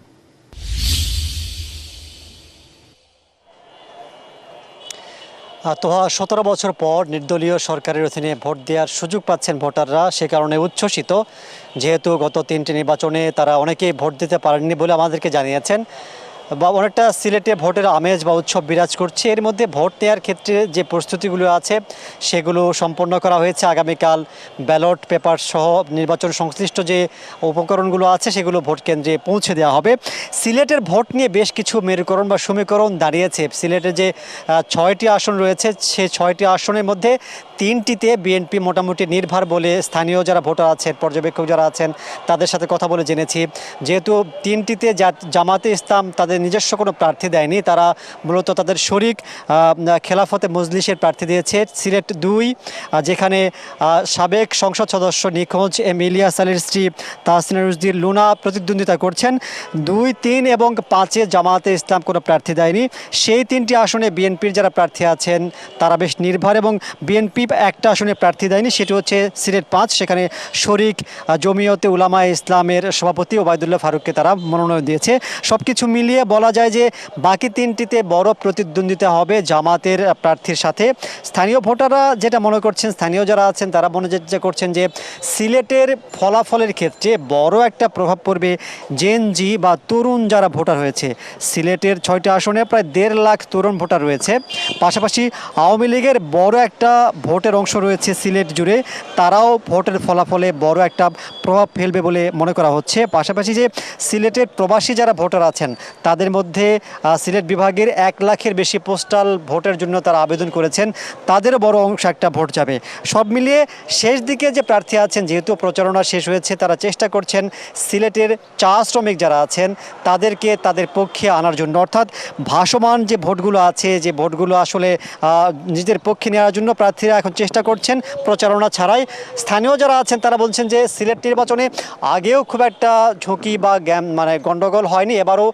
তো 17 বছর পর নির্দলীয় সরকারের অধীনে ভোট দেওয়ার সুযোগ পাচ্ছেন ভোটাররা, সে কারণে উচ্ছ্বসিত। যেহেতু গত 3টি নির্বাচনে তারা অনেকেই ভোট দিতে পারেননি বলে আমাদেরকে জানিয়েছেন, বা অনেকটা সিলেটে ভোটের আমেজ বা উৎসব বিরাজ করছে। এর মধ্যে ভোট দেওয়ার ক্ষেত্রে যে প্রস্তুতিগুলো আছে সেগুলো সম্পন্ন করা হয়েছে। আগামীকাল ব্যালট পেপার সহ নির্বাচন সংশ্লিষ্ট যে উপকরণগুলো আছে সেগুলো ভোট কেন্দ্রে পৌঁছে দেওয়া হবে। সিলেটের ভোট নিয়ে বেশ কিছু মেরুকরণ বা সমীকরণ দাঁড়িয়েছে। সিলেটে যে 6টি আসন রয়েছে, সেই 6টি আসনের মধ্যে 3টিতে বিএনপি মোটামুটি নির্ভর বলে স্থানীয় যারা ভোটার আছেন, পর্যবেক্ষক যারা আছেন, তাদের সাথে কথা বলে জেনেছি। যেহেতু 3টিতে জামাতে ইসলাম তাদের নিজস্ব কোনো প্রার্থী দেয়নি, তারা মূলত তাদের শরিক খেলাফতে মজলিসের প্রার্থী দিয়েছে। সিলেট 2, যেখানে সাবেক সংসদ সদস্য নিখোঁজ ইলিয়াস আলীর স্ত্রী তাহসিনা রুশদী লুনা প্রতিদ্বন্দ্বিতা করছেন। 2, 3 এবং 5-এ জামাতে ইসলাম কোনো প্রার্থী দেয়নি। সেই 3টি আসনে বিএনপির যারা প্রার্থী আছেন তারা বেশ নির্ভর, এবং বিএনপি একটা আসনে প্রার্থী দেয়নি, সেটি হচ্ছে সিলেট 5। সেখানে শরিক জমিয়তে উলামায়ে ইসলামের সভাপতি ওবায়দুল্লাহ ফারুককে তারা মনোনয়ন দিয়েছে। সব কিছু মিলিয়ে বলা যায় যে বাকি 3টিতে বড় প্রতিদ্বন্দ্বিতা হবে জামাতের প্রার্থীর সাথে। স্থানীয় ভোটাররা যেটা মনে করছেন, স্থানীয় যারা আছেন তারা মনে করছেন যে সিলেটের ফলাফলের ক্ষেত্রে বড় একটা প্রভাব পড়বে জেনজি বা তরুণ যারা ভোটার হয়েছে। সিলেটের 6টি আসনে প্রায় 1.5 লাখ তরুণ ভোটার রয়েছে। পাশাপাশি আওয়ামী লীগের বড় একটা ভোটের অংশ রয়েছে সিলেট জুড়ে, তারাও ভোটের ফলাফলে বড় একটা প্রভাব ফেলবে বলে মনে করা হচ্ছে। পাশাপাশি যে সিলেটের প্রবাসী যারা ভোটার আছেন তাদের মধ্যে সিলেট বিভাগের 1 লাখের বেশি পোস্টাল ভোটের জন্য তারা আবেদন করেছেন, তাদেরও বড় অংশ একটা ভোট যাবে। সব মিলিয়ে শেষ দিকে যে প্রার্থী আছেন, যেহেতু প্রচারণা শেষ হয়েছে, তারা চেষ্টা করছেন সিলেটের চা শ্রমিক যারা আছেন তাদেরকে তাদের পক্ষে আনার জন্য, অর্থাৎ ভাসমান যে ভোটগুলো আছে, যে ভোটগুলো আসলে নিজেদের পক্ষে নেওয়ার জন্য প্রার্থীরা এখন চেষ্টা করছেন প্রচারণা ছাড়াই। স্থানীয় যারা আছেন তারা বলছেন যে সিলেট নির্বাচনে আগেও খুব একটা ঝুঁকি বা গণ্ডগোল হয়নি। এবারও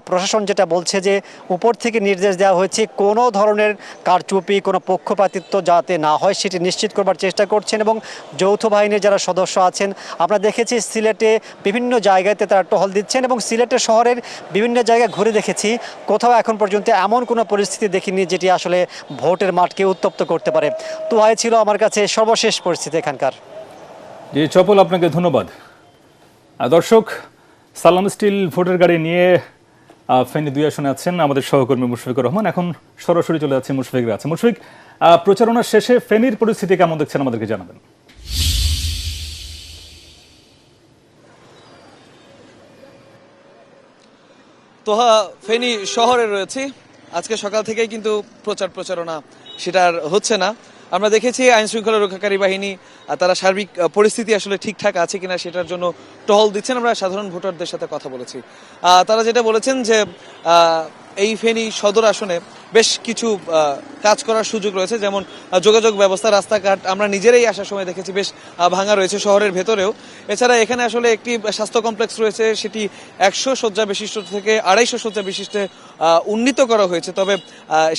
প্রশাসন যেটা বলছে যে উপর থেকে নির্দেশ দেওয়া হয়েছে কোনো ধরনের কারচুপি, কোনো পক্ষপাতিত্ব যাতে না হয় সেটি নিশ্চিত করবার চেষ্টা করছেন। এবং যৌথ বাহিনীর যারা সদস্য আছেন, আমরা দেখেছি সিলেটে বিভিন্ন জায়গাতে তারা টহল দিচ্ছেন, এবং সিলেটের শহরের বিভিন্ন জায়গায় ঘুরে দেখেছি, কোথাও এখন পর্যন্ত এমন কোনো পরিস্থিতি দেখিনি যেটি আসলে ভোটের মাঠকে উত্তপ্ত করতে পারে। তো ছিল আমার কাছে সর্বশেষ পরিস্থিতি এখানকার। জি চপল, আপনাকে ধন্যবাদ। দর্শক, সালাম স্টিল ভোটের গাড়ি নিয়ে ফেনী 2 আসনে আছেন আমাদের সহকর্মী মুশফিকুর রহমান। এখন সরাসরি চলে যাচ্ছে মুশফিকের কাছে। মুশফিক, প্রচারণার শেষে ফেনীর পরিস্থিতি কেমন দেখছেন আমাদেরকে জানাবেন। তোহা, ফেনী শহরে রয়েছে। আজকে সকাল থেকেই কিন্তু প্রচারণা সেটা আর হচ্ছে না। আমরা দেখেছি আইন শৃঙ্খলা রক্ষাকারী বাহিনী তারা সার্বিক পরিস্থিতি আসলে ঠিকঠাক আছে কিনা সেটার জন্য টহল দিচ্ছেন। আমরা সাধারণ ভোটারদের সাথে কথা বলেছি, তারা যেটা বলেছেন যে এই ফেনী সদর আসনে বেশ কিছু কাজ করার সুযোগ রয়েছে, যেমন যোগাযোগ ব্যবস্থা, রাস্তাঘাট আমরা নিজেরাই আসার সময় দেখেছি বেশ ভাঙা রয়েছে শহরের ভেতরেও। এছাড়া এখানে আসলে একটি স্বাস্থ্য কমপ্লেক্স রয়েছে, সেটি 100 শয্যা বিশিষ্ট থেকে 250 শয্যা বিশিষ্টে উন্নীত করা হয়েছে। তবে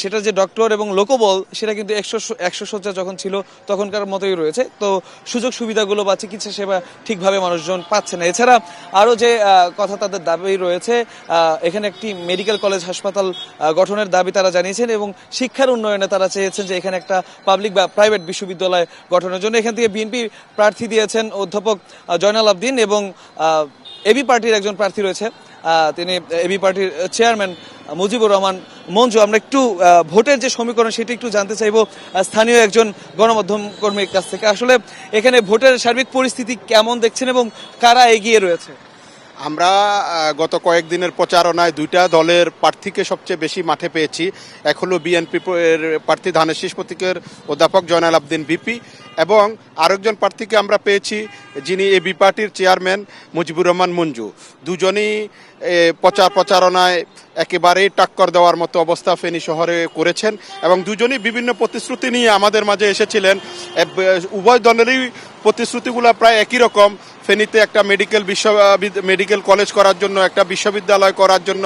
সেটার যে ডক্টর এবং লোকবল সেটা কিন্তু 100 শয্যা যখন ছিল তখনকার মতোই রয়েছে। তো সুযোগ সুবিধাগুলো বা চিকিৎসা সেবা ঠিকভাবে মানুষজন পাচ্ছে না। এছাড়া আরও যে কথা তাদের দাবি রয়েছে, এখানে একটি মেডিকেল কলেজ হাসপাতাল গঠনের দাবি তারা জানিয়েছেন এবং শিক্ষার উন্নয়নে তারা চেয়েছেন যে এখানে একটা পাবলিক বা প্রাইভেট বিশ্ববিদ্যালয় গঠনের জন্য। এখান থেকে বিএনপি প্রার্থী দিয়েছেন অধ্যাপক জয়নাল আবদিন এবং এবি পার্টির একজন প্রার্থী রয়েছে, তিনি এবি পার্টির চেয়ারম্যান মুজিবুর রহমান মঞ্জু। আমরা একটু ভোটের যে সমীকরণ সেটি একটু জানতে চাইবো স্থানীয় একজন গণমাধ্যম কর্মীর কাছ থেকে। আসলে এখানে ভোটের সার্বিক পরিস্থিতি কেমন দেখছেন এবং কারা এগিয়ে রয়েছে? আমরা গত কয়েকদিনের প্রচারণায় দুইটা দলের প্রার্থীকে সবচেয়ে বেশি মাঠে পেয়েছি। এক হলো বিএনপি প্রার্থী ধানের শীষ প্রতীকের অধ্যাপক জয়নাল আবদিন ভিপি, এবং আরেকজন প্রার্থীকে আমরা পেয়েছি যিনি এবি পার্টির চেয়ারম্যান মুজিবুর রহমান মঞ্জু। দুজনই প্রচারণায় একেবারেই টাক্কর দেওয়ার মতো অবস্থা ফেনী শহরে করেছেন এবং দুজনই বিভিন্ন প্রতিশ্রুতি নিয়ে আমাদের মাঝে এসেছিলেন। উভয় দলেরই প্রতিশ্রুতিগুলো প্রায় একই রকম। ফেনীতে একটা মেডিকেল কলেজ করার জন্য, একটা বিশ্ববিদ্যালয় করার জন্য,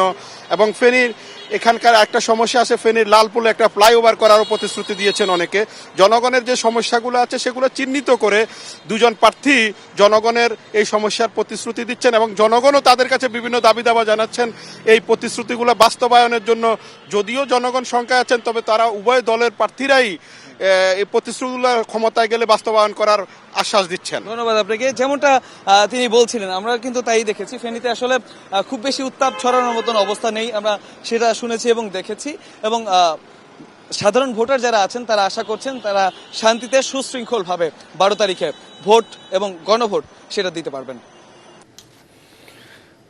এবং ফেনীর এখানকার একটা সমস্যা আছে, ফেনীর লালপুলে একটা ফ্লাইওভার করারও প্রতিশ্রুতি দিয়েছেন অনেকে। জনগণের যে সমস্যাগুলো আছে সেগুলো চিহ্নিত করে দুজন প্রার্থী জনগণের এই সমস্যার প্রতিশ্রুতি দিচ্ছেন এবং জনগণও তাদের কাছে বিভিন্ন দাবি দাবা জানাচ্ছেন এই প্রতিশ্রুতিগুলো বাস্তবায়নের জন্য। যদিও জনগণ সংখ্যায় আছেন, তবে তারা উভয় দলের প্রার্থীরাই এই প্রতিশ্রুতিগুলো ক্ষমতায় গেলে বাস্তবায়ন করার আশ্বাস দিচ্ছেন। ধন্যবাদ আপনাকে। যেমনটা তিনি বলছিলেন, আমরা কিন্তু তাই দেখেছি, ফেনীতে আসলে খুব বেশি উত্তাপ ছড়ানোর মতন অবস্থা নেই, আমরা সেটা শুনেছি এবং দেখেছি। এবং সাধারণ ভোটার যারা আছেন তারা আশা করছেন তারা শান্তিতে সুশৃঙ্খলভাবে 12 তারিখে ভোট এবং গণভোট সেটা দিতে পারবেন।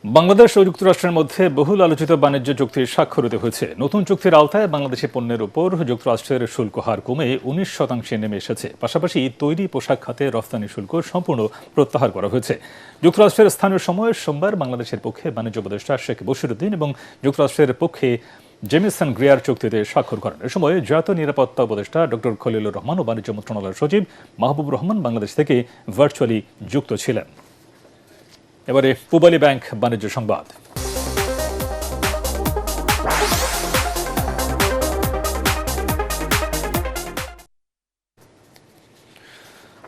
বাংলাদেশ ও যুক্তরাষ্ট্রের মধ্যে বহুল আলোচিত বাণিজ্য চুক্তির স্বাক্ষরিত হয়েছে। নতুন চুক্তির আওতায় বাংলাদেশি পণ্যের উপর যুক্তরাষ্ট্রের শুল্ক হার কমে 19% নেমে এসেছে। পাশাপাশি তৈরি পোশাক খাতে রফতানি শুল্ক সম্পূর্ণ প্রত্যাহার করা হয়েছে। যুক্তরাষ্ট্রের স্থানীয় সময় সোমবার বাংলাদেশের পক্ষে বাণিজ্য উপদেষ্টা শেখ বশিরউদ্দিন এবং যুক্তরাষ্ট্রের পক্ষে জেমিসন গ্রিয়ার চুক্তিতে স্বাক্ষর করেন। এ সময় জাতীয় নিরাপত্তা উপদেষ্টা ডক্টর খলিলুর রহমান ও বাণিজ্য মন্ত্রণালয়ের সচিব মাহবুব রহমান বাংলাদেশ থেকে ভার্চুয়ালি যুক্ত ছিলেন। এবারে পূবালী ব্যাংক বাণিজ্য সংবাদ।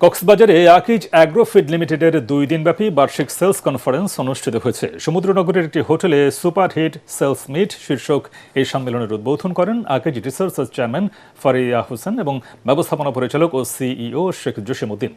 কক্সবাজারে আকিজ অ্যাগ্রোফিড লিমিটেডের 2 দিনব্যাপী বার্ষিক সেলস কনফারেন্স অনুষ্ঠিত হয়েছে। সমুদ্রনগরের একটি হোটেলে সুপারহিট সেলস মিট শীর্ষক এই সম্মেলনের উদ্বোধন করেন আকিজ রিসার্চের চেয়ারম্যান ফারিয়া হোসেন এবং ব্যবস্থাপনা পরিচালক ও সিইও শেখ জসিমউদ্দিন।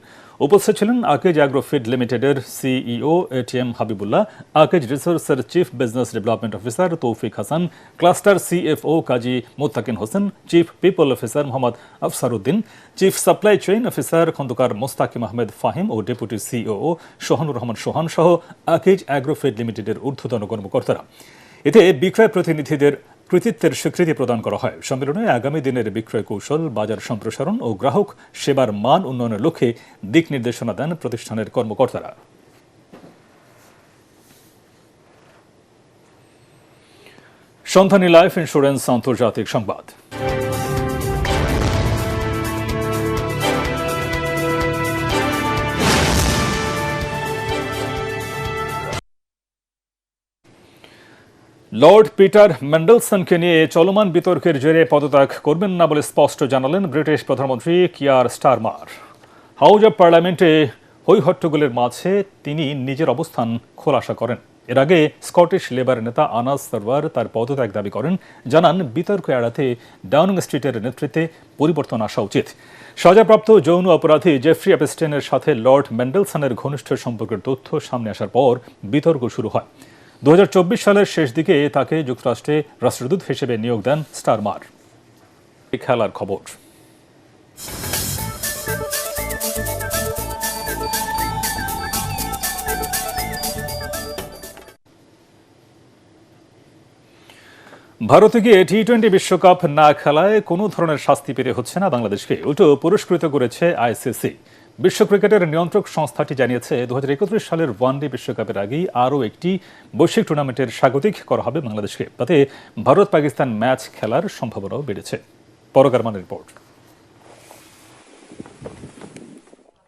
উপস্থিত ছিলেন আকিজ অ্যাগ্রোফিড লিমিটেডের সিইও এটিএম হাবিবুল্লাহ, আকিজ রিসার্চের চিফ বিজনেস ডেভেলপমেন্ট অফিসার তৌফিক Hasan, cluster CFO Kazi Muttakin Hossain, chief people officer Mohammad Afsaruddin, chief supply chain officer Khandaker Mostakim Ahmed Fahim ও ডেপুটি সিইও সোহানুর রহমান সোহান সহ আকিজ অ্যাগ্রোফিড লিমিটেডের ঊর্ধ্বতন কর্মকর্তারা। এতে বিক্রয় প্রতিনিধিদের কৃতিত্বের স্বীকৃতি প্রদান করা হয়। সম্মেলনে আগামী দিনের বিক্রয় কৌশল, বাজার সম্প্রসারণ ও গ্রাহক সেবার মান উন্নয়নের লক্ষ্যে দিক নির্দেশনা দেন প্রতিষ্ঠানের কর্মকর্তারা। সন্ধানী লাইফ ইন্স্যুরেন্স আন্তর্জাতিক সংবাদ। লর্ড পিটার ম্যান্ডেলসনকে নিয়ে চলমান বিতর্কের জেরে পদত্যাগ করবেন না বলে স্পষ্ট জানালেন ব্রিটিশ প্রধানমন্ত্রী কিয়ার স্টারমার। হাউজ অব পার্লামেন্টে হৈহট্টগোলের মাঝে তিনি নিজের অবস্থান খোলাসা করেন। এর আগে স্কটিশ লেবার নেতা আনাস সারওয়ার তার পদত্যাগ দাবি করেন, জানান বিতর্ক এড়াতে ডাউনিং স্ট্রিটের নেতৃত্বে পরিবর্তন আসা উচিত। সাজাপ্রাপ্ত যৌন অপরাধী জেফ্রি অ্যাপস্টেনের সাথে লর্ড ম্যান্ডেলসনের ঘনিষ্ঠ সম্পর্কের তথ্য সামনে আসার পর বিতর্ক শুরু হয়। 2024 সালের শেষ দিকে তাকে যুক্তরাষ্ট্রে রাষ্ট্রদূত হিসেবে নিয়োগ দেন স্টারমার। খেলার খবর। ভারতে গিয়ে টি-20 বিশ্বকাপ না খেলায় কোনো ধরনের শাস্তি পেতে হচ্ছে না বাংলাদেশকে, উল্টো পুরস্কৃত করেছে আইসিসি। বিশ্ব ক্রিকেটের নিয়ন্ত্রক সংস্থাটি জানিয়েছে 2031 সালের ওয়ানডে বিশ্বকাপের আগেই আরও একটি বৈশ্বিক টুর্নামেন্টের স্বাগতিক করা হবে বাংলাদেশকে। তাতে ভারত পাকিস্তান ম্যাচ খেলার সম্ভাবনাও বেড়েছে। পরগারমানের রিপোর্ট।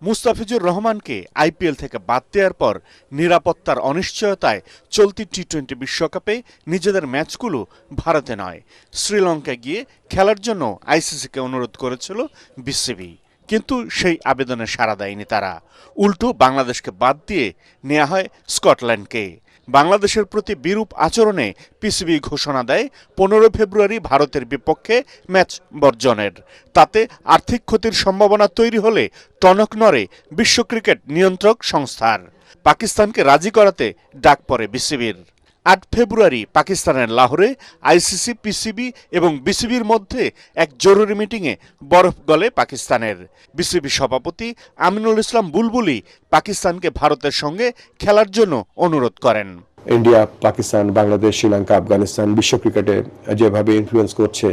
মুস্তাফিজুর রহমানকে আইপিএল থেকে বাদ দেওয়ার পর নিরাপত্তার অনিশ্চয়তায় চলতি টি-20 বিশ্বকাপে নিজেদের ম্যাচগুলো ভারতে নয় শ্রীলঙ্কায় গিয়ে খেলার জন্য আইসিসিকে অনুরোধ করেছিল বিসিবি, কিন্তু সেই আবেদনে সাড়া দেয়নি তারা। উল্টো বাংলাদেশকে বাদ দিয়ে নেওয়া হয় স্কটল্যান্ডকে। বাংলাদেশের প্রতি বিরূপ আচরণে পিসিবি ঘোষণা দেয় 15 ফেব্রুয়ারি ভারতের বিপক্ষে ম্যাচ বর্জনের। তাতে আর্থিক ক্ষতির সম্ভাবনা তৈরি হলে টনক নড়ে বিশ্ব ক্রিকেট নিয়ন্ত্রক সংস্থার। পাকিস্তানকে রাজি করাতে ডাক পড়ে বিসিবির। 8 ফেব্রুয়ারি পাকিস্তানের লাহোরে আইসিসি, পিসিবি এবং বিসিবির মধ্যে এক জরুরি মিটিংয়ে বরফ গলে পাকিস্তানের। বিসিবি সভাপতি আমিনুল ইসলাম বুলবুলি পাকিস্তানকে ভারতের সঙ্গে খেলার জন্য অনুরোধ করেন। ইন্ডিয়া, পাকিস্তান, বাংলাদেশ, শ্রীলঙ্কা, আফগানিস্তান বিশ্ব ক্রিকেটে যেভাবে ইনফ্লুয়েন্স করছে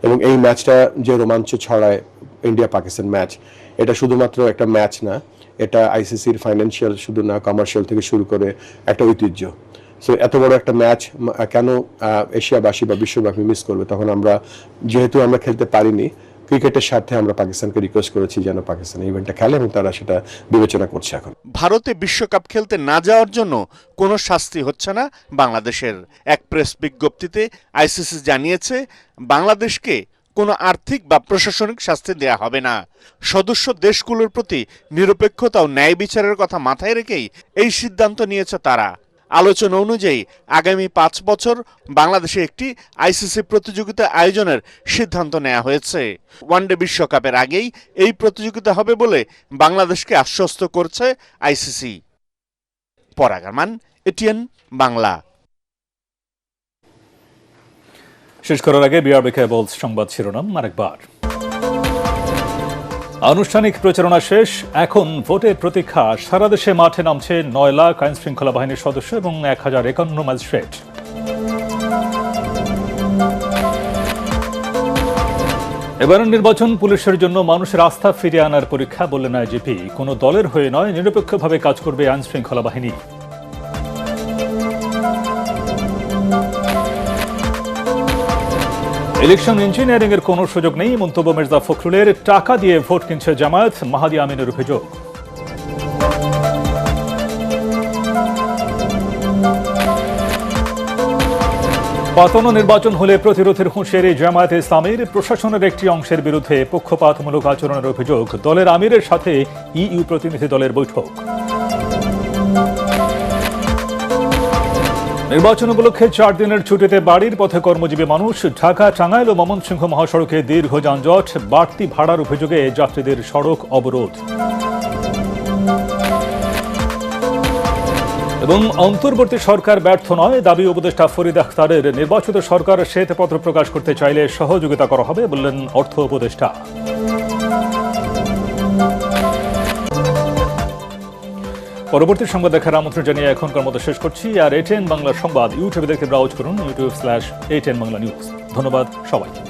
এবং এই ম্যাচটা যে রোমাঞ্চ ছড়ায়, ইন্ডিয়া পাকিস্তান ম্যাচ, এটা শুধুমাত্র একটা ম্যাচ না, এটা আইসিসির ফাইন্যান্সিয়াল শুধু না, কমার্শিয়াল থেকে শুরু করে একটা ঐতিহ্য। সো এত বড় একটা ম্যাচ কেন এশিয়াবাসী বা বিশ্বব্যাপী মিস করবে? তখন যেহেতু আমরা খেলতে পারিনি, ক্রিকেটের স্বার্থে আমরা পাকিস্তানকে রিকোয়েস্ট করেছি যেন পাকিস্তান ইভেন্টটা খেলে এবং তারা সেটা বিবেচনা করছে। এখন ভারতে বিশ্বকাপ খেলতে না যাওয়ার জন্য কোনো শাস্তি হচ্ছে না বাংলাদেশের। এক প্রেস বিজ্ঞপ্তিতে আইসিসি জানিয়েছে বাংলাদেশকে কোনো আর্থিক বা প্রশাসনিক শাস্তি দেয়া হবে না। সদস্য দেশগুলোর প্রতি নিরপেক্ষতা ও ন্যায় বিচারের কথা মাথায় রেখেই এই সিদ্ধান্ত নিয়েছে তারা। আলোচনা অনুযায়ী আগামী 5 বছর বাংলাদেশে একটি আইসিসি প্রতিযোগিতা আয়োজনের সিদ্ধান্ত নেওয়া হয়েছে। ওয়ানডে বিশ্বকাপের আগেই এই প্রতিযোগিতা হবে বলে বাংলাদেশকে আশ্বস্ত করছে আইসিসি। পরাগারমান, এটিএন বাংলা। শেষ করার আগে বিআরবি কেবলস সংবাদ শিরোনাম আরেকবার। আনুষ্ঠানিক প্রচারণা শেষ, এখন ভোটের প্রতীক্ষা। সারা দেশে মাঠে নামছে 9 লাখ আইন শৃঙ্খলা বাহিনীর সদস্য এবং 1051 ম্যাজিস্ট্রেট। এবারের নির্বাচন পুলিশের জন্য মানুষের আস্থা ফিরিয়ে আনার পরীক্ষা বললেন আইজিপি। কোনো দলের হয়ে নয়, নিরপেক্ষভাবে কাজ করবে আইন শৃঙ্খলা বাহিনী। ইলেকশন ইঞ্জিনিয়ারিং এর কোনো সুযোগ নেই, মন্তব্য মির্জা ফখরুলের। টাকা দিয়ে ভোট কিনছে জামায়াত, মাহাদি আমিনের অভিযোগ। পাতানো নির্বাচন হলে প্রতিরোধের হুঁশিয়ারি জামায়াতে ইসলামীর। প্রশাসনের একটি অংশের বিরুদ্ধে পক্ষপাতমূলক আচরণের অভিযোগ। দলের আমিরের সাথে ইইউ প্রতিনিধি দলের বৈঠক। নির্বাচন উপলক্ষে 4 দিনের ছুটিতে বাড়ির পথে কর্মজীবী মানুষ। ঢাকা, টাঙ্গাইল ও ময়মনসিংহ মহাসড়কে দীর্ঘ যানজট, বাড়তি ভাড়ার অভিযোগে যাত্রীদের সড়ক অবরোধ। এবং অন্তর্বর্তী সরকার ব্যর্থ নয়, দাবি উপদেষ্টা ফরিদ আখতারের। নির্বাচিত সরকার শ্বেতপত্র প্রকাশ করতে চাইলে সহযোগিতা করা হবে বললেন অর্থ উপদেষ্টা। পরবর্তী সংবাদ দেখার আমন্ত্রণ জানিয়ে এখনকার মতো শেষ করছি। আর এটিএন বাংলা সংবাদ ইউটিউবে দেখতে ব্রাউজ করুন, youtube/ATN বাংলা নিউজ। ধন্যবাদ সবাইকে।